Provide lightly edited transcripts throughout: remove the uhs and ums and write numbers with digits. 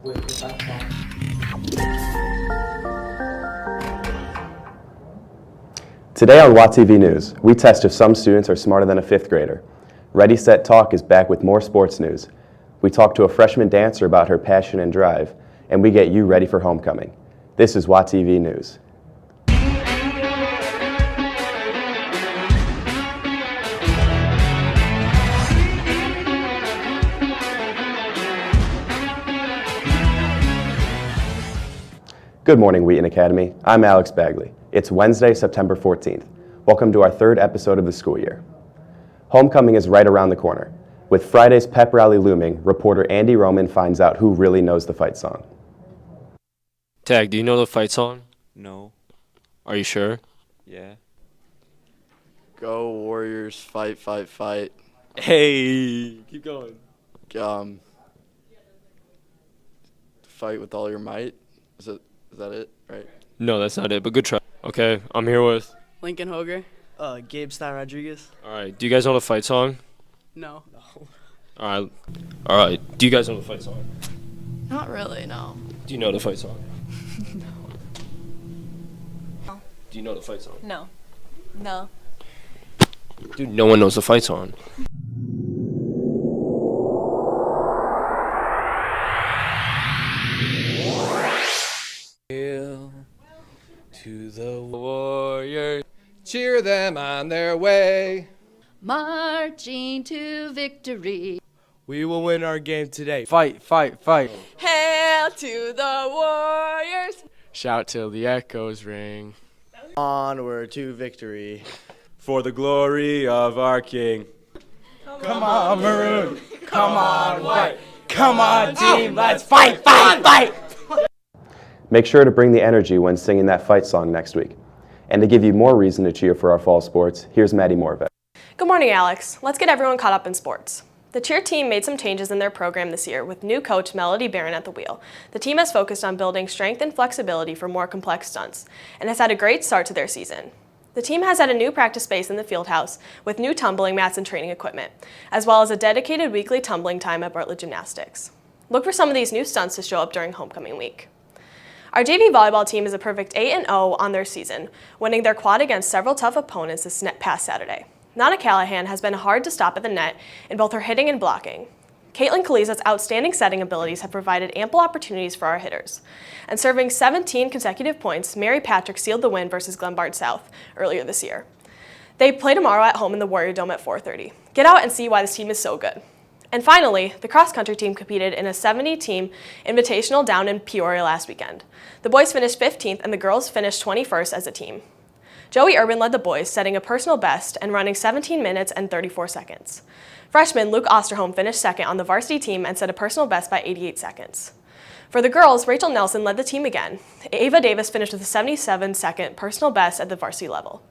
with the fight song. Today on WATV News, we test if some students are smarter than a fifth grader. Ready, Set, Talk is back with more sports news. We talk to a freshman dancer about her passion and drive, and we get you ready for homecoming. This is WATV News. Good morning, Wheaton Academy. I'm Alex Bagley. It's Wednesday, September 14th. Welcome to our third episode of the school year. Homecoming is right around the corner. With Friday's pep rally looming, reporter Andy Roman finds out who really knows the fight song. Tag, do you know the fight song? No. Are you sure? Yeah. Go Warriors, fight, fight, fight. Hey, keep going. Fight with all your might. Is that it? Right? No, that's not it, but good try. Okay, I'm here with. Lincoln Hoger. Gabe Stein Rodriguez. All right, do you guys know the fight song? No. All right. Do you guys know the fight song? Not really, no. Do you know the fight song? No. Do you know the fight song? No. No. Dude, no one knows the fight song. To the Warriors, cheer them on their way. Marching to victory. We will win our game today. Fight, fight, fight. Hail to the Warriors. Shout till the echoes ring. Onward to victory. For the glory of our King. Come on, Maroon. Come on, White. Come on, team. Let's fight, fight, fight. Make sure to bring the energy when singing that fight song next week. And to give you more reason to cheer for our fall sports, here's Maddie Morvett. Good morning, Alex. Let's get everyone caught up in sports. The cheer team made some changes in their program this year with new coach Melody Barron at the wheel. The team has focused on building strength and flexibility for more complex stunts and has had a great start to their season. The team has had a new practice space in the field house with new tumbling mats and training equipment, as well as a dedicated weekly tumbling time at Bartlett Gymnastics. Look for some of these new stunts to show up during homecoming week. Our JV volleyball team is a perfect 8-0 on their season, winning their quad against several tough opponents this past Saturday. Nana Callahan has been hard to stop at the net in both her hitting and blocking. Caitlin Kaliza's outstanding setting abilities have provided ample opportunities for our hitters. And serving 17 consecutive points, Mary Patrick sealed the win versus Glenbard South earlier this year. They play tomorrow at home in the Warrior Dome at 4:30. Get out and see why this team is so good. And finally, the cross-country team competed in a 70-team invitational down in Peoria last weekend. The boys finished 15th and the girls finished 21st as a team. Joey Urban led the boys, setting a personal best and running 17 minutes and 34 seconds. Freshman Luke Osterholm finished second on the varsity team and set a personal best by 88 seconds. For the girls, Rachel Nelson led the team again. Ava Davis finished with a 77-second personal best at the varsity level.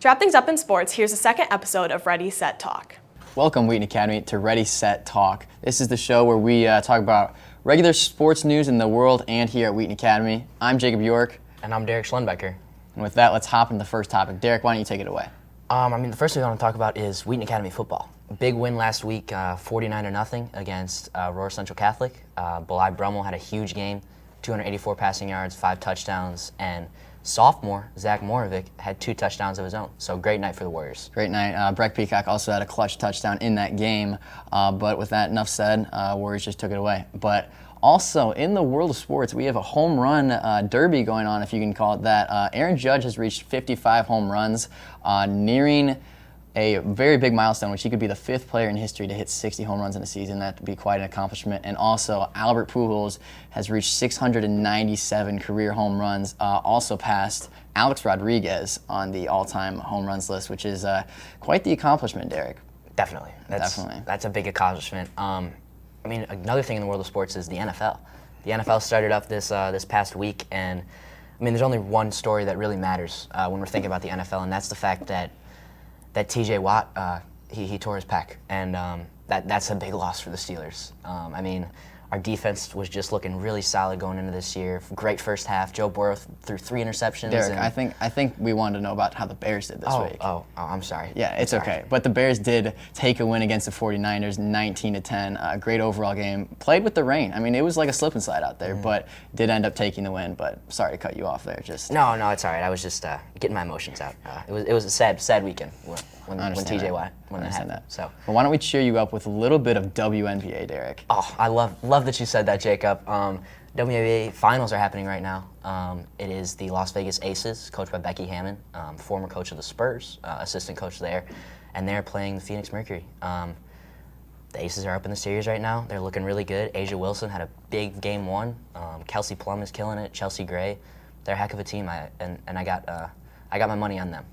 To wrap things up in sports, here's the second episode of Ready, Set, Talk. Welcome, Wheaton Academy, to Ready, Set, Talk. This is the show where we talk about regular sports news in the world and here at Wheaton Academy. I'm Jacob York. And I'm Derek Schlenbecker. And with that, let's hop into the first topic. Derek, why don't you take it away? The first thing I want to talk about is Wheaton Academy football. Big win last week, 49-0 against Aurora Central Catholic. Belai Brummel had a huge game, 284 passing yards, 5 touchdowns, and sophomore Zach Morovic had 2 touchdowns of his own. So great night for the Warriors. Great night. Breck Peacock also had a clutch touchdown in that game. But with that, enough said, Warriors just took it away. But also, in the world of sports, we have a home run derby going on, if you can call it that. Aaron Judge has reached 55 home runs, nearing a very big milestone, which he could be the 5th player in history to hit 60 home runs in a season. That would be quite an accomplishment. And also, Albert Pujols has reached 697 career home runs, also passed Alex Rodriguez on the all-time home runs list, which is quite the accomplishment, Derek. Definitely. That's a big accomplishment. Another thing in the world of sports is the NFL. The NFL started up this past week, and there's only one story that really matters when we're thinking about the NFL, and that's the fact that T.J. Watt, he tore his pec, and that's a big loss for the Steelers. Our defense was just looking really solid going into this year. Great first half. Joe Burrow threw 3 interceptions. Derek, and I think we wanted to know about how the Bears did this week. Oh, I'm sorry. Yeah, it's okay. But the Bears did take a win against the 49ers, 19-10. Great overall game. Played with the rain. I mean, it was like a slip and slide out there, but did end up taking the win. But sorry to cut you off there. No, it's all right. I was just getting my emotions out. It was a sad weekend when TJ Watt won that. So, well, why don't we cheer you up with a little bit of WNBA, Derek? Oh, I love that you said that, Jacob. WNBA finals are happening right now. It is the Las Vegas Aces, coached by Becky Hammon, former coach of the Spurs, assistant coach there, and they're playing the Phoenix Mercury. The Aces are up in the series right now. They're looking really good. Asia Wilson had a big game 1. Kelsey Plum is killing it. Chelsea Gray, they're a heck of a team. I got my money on them.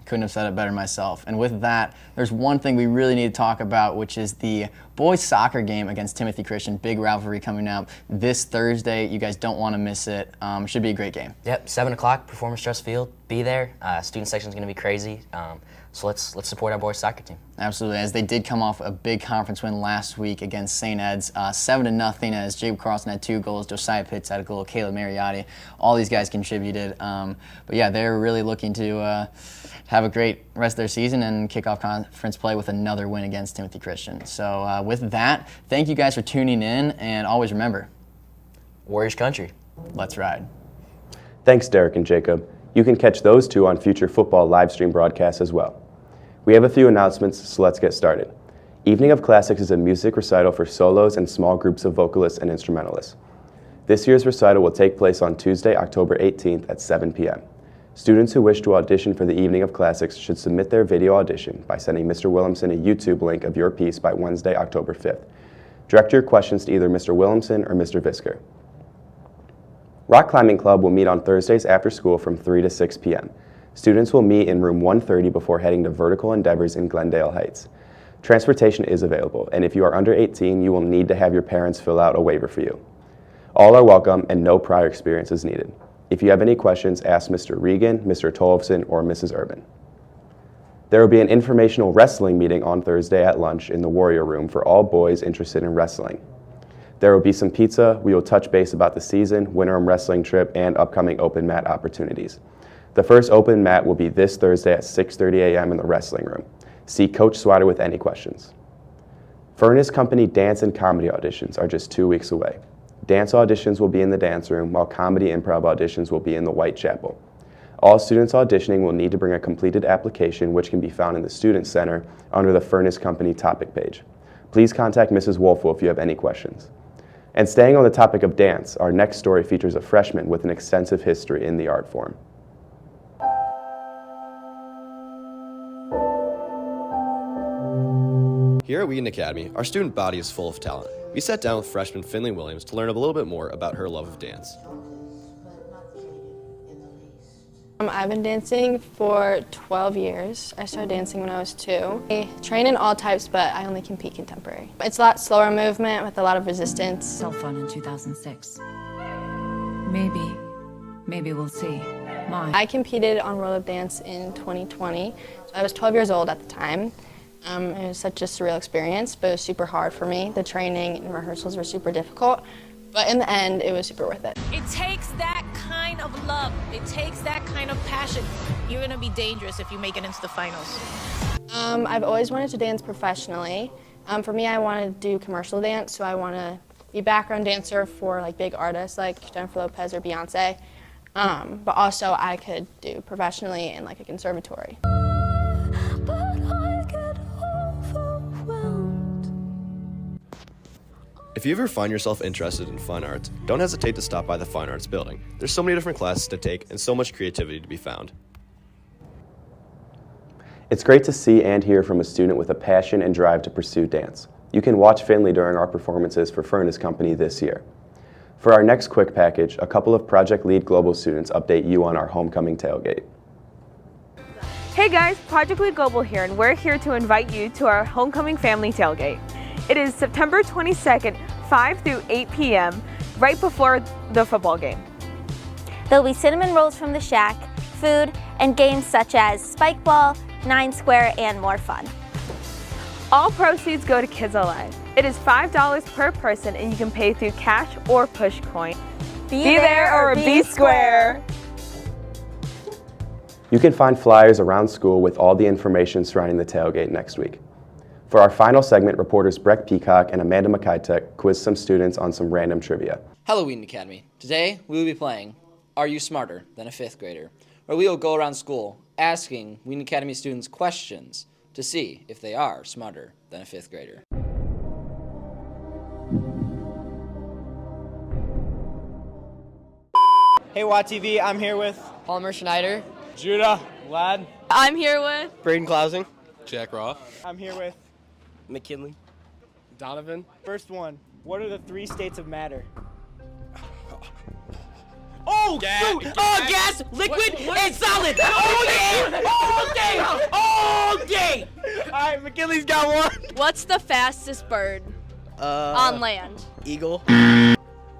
Couldn't have said it better myself. And with that, there's one thing we really need to talk about, which is the boys soccer game against Timothy Christian. Big rivalry coming up this Thursday. You guys don't want to miss it. Should be a great game. Yep, 7 o'clock, Performance Trust Field. Be there. Student section is going to be crazy. So let's support our boys soccer team. Absolutely, as they did come off a big conference win last week against St. Ed's, 7-0. As Jacob Carlson had 2 goals, Josiah Pitts had a goal, Caleb Mariotti. All these guys contributed. But yeah, they're really looking to have a great rest of their season and kick off conference play with another win against Timothy Christian. So with that, thank you guys for tuning in, and always remember, Warriors country. Let's ride. Thanks, Derek and Jacob. You can catch those 2 on future football live stream broadcasts as well. We have a few announcements, so let's get started. Evening of Classics is a music recital for solos and small groups of vocalists and instrumentalists. This year's recital will take place on Tuesday, October 18th at 7 p.m. Students who wish to audition for the Evening of Classics should submit their video audition by sending Mr. Williamson a YouTube link of your piece by Wednesday, October 5th. Direct your questions to either Mr. Williamson or Mr. Visker. Rock Climbing Club will meet on Thursdays after school from 3 to 6 p.m. Students will meet in room 130 before heading to Vertical Endeavors in Glendale Heights. Transportation is available, and if you are under 18, you will need to have your parents fill out a waiver for you. All are welcome, and no prior experience is needed. If you have any questions, ask Mr. Regan, Mr. Tollefson, or Mrs. Urban. There will be an informational wrestling meeting on Thursday at lunch in the Warrior Room for all boys interested in wrestling. There will be some pizza, we will touch base about the season, Winter Wrestling trip, and upcoming open mat opportunities. The first open mat will be this Thursday at 6:30 a.m. in the wrestling room. See Coach Swatter with any questions. Furnace Company dance and comedy auditions are just 2 weeks away. Dance auditions will be in the dance room, while comedy improv auditions will be in the Whitechapel. All students auditioning will need to bring a completed application, which can be found in the Student Center under the Furnace Company topic page. Please contact Mrs. Wolfel if you have any questions. And staying on the topic of dance, our next story features a freshman with an extensive history in the art form. Here at Wheaton Academy, our student body is full of talent. We sat down with freshman Finley Williams to learn a little bit more about her love of dance. I've been dancing for 12 years. I started dancing when I was 2. I train in all types, but I only compete contemporary. It's a lot slower movement with a lot of resistance. Cell phone in 2006. Maybe we'll see. I competed on roll-up dance in 2020. So I was 12 years old at the time. It was such a surreal experience, but it was super hard for me. The training and rehearsals were super difficult, but in the end, it was super worth it. It takes that kind of love. It takes that kind of passion. You're gonna be dangerous if you make it into the finals. I've always wanted to dance professionally. For me, I want to do commercial dance, so I want to be background dancer for like big artists like Jennifer Lopez or Beyonce. But also I could do professionally in like a conservatory. If you ever find yourself interested in fine arts, don't hesitate to stop by the Fine Arts building. There's so many different classes to take and so much creativity to be found. It's great to see and hear from a student with a passion and drive to pursue dance. You can watch Finley during our performances for Furnace Company this year. For our next quick package, a couple of Project Lead Global students update you on our homecoming tailgate. Hey guys, Project Lead Global here, and we're here to invite you to our homecoming family tailgate. It is September 22nd, 5 through 8 p.m., right before the football game. There'll be cinnamon rolls from the shack, food, and games such as spike ball, 9 square, and more fun. All proceeds go to Kids Alive. It is $5 per person and you can pay through cash or push coin. Be there or be square. You can find flyers around school with all the information surrounding the tailgate next week. For our final segment, reporters Breck Peacock and Amanda McKitek quiz some students on some random trivia. Hello, Wheaton Academy. Today, we will be playing Are You Smarter Than a Fifth Grader? Where we will go around school asking Wheaton Academy students questions to see if they are smarter than a fifth grader. Hey, WATV, I'm here with Palmer Schneider. Judah Ladd. I'm here with Braden Klausing. Jack Roth. I'm here with McKinley. Donovan. first one. What are the 3 states of matter? Oh, shoot! Oh, gas, liquid, and solid! All day! All day! All day! All right, McKinley's got one. What's the fastest bird on land? Eagle.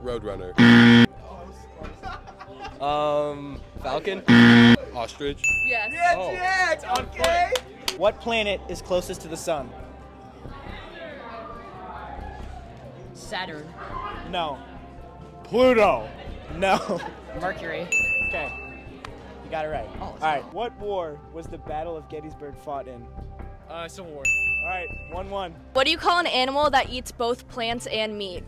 Roadrunner. Falcon. Ostrich. Yes. Yes, okay. What planet is closest to the sun? Saturn. No. Pluto. No. Mercury. Okay. You got it right. All right. What war was the Battle of Gettysburg fought in? Civil War. All right. 1-1. What do you call an animal that eats both plants and meat?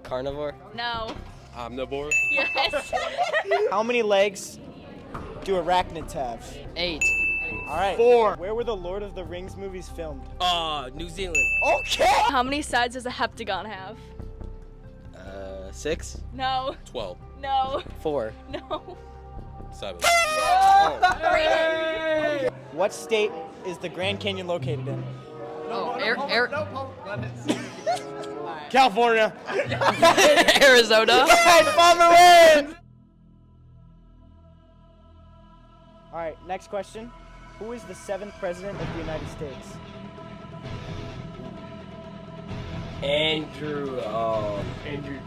Carnivore. No. Omnivore. Yes. How many legs do arachnids have? 8. All right. 4. Where were the Lord of the Rings movies filmed? New Zealand. Okay. How many sides does a heptagon have? 6. No. 12. No. 4. No. 7. What state is the Grand Canyon located in? California. Arizona. Palmer wins. All right, next question. Who is the 7th president of the United States? Andrew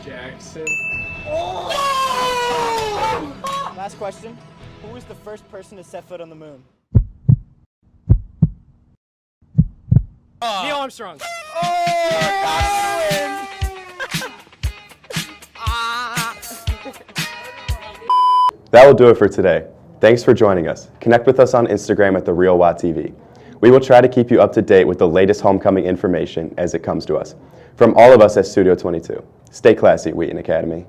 Jackson. Last question. Who was the first person to set foot on the moon? Neil Armstrong. That will do it for today. Thanks for joining us. Connect with us on Instagram at TheRealWattTV. We will try to keep you up to date with the latest homecoming information as it comes to us. From all of us at Studio 22, stay classy, Wheaton Academy.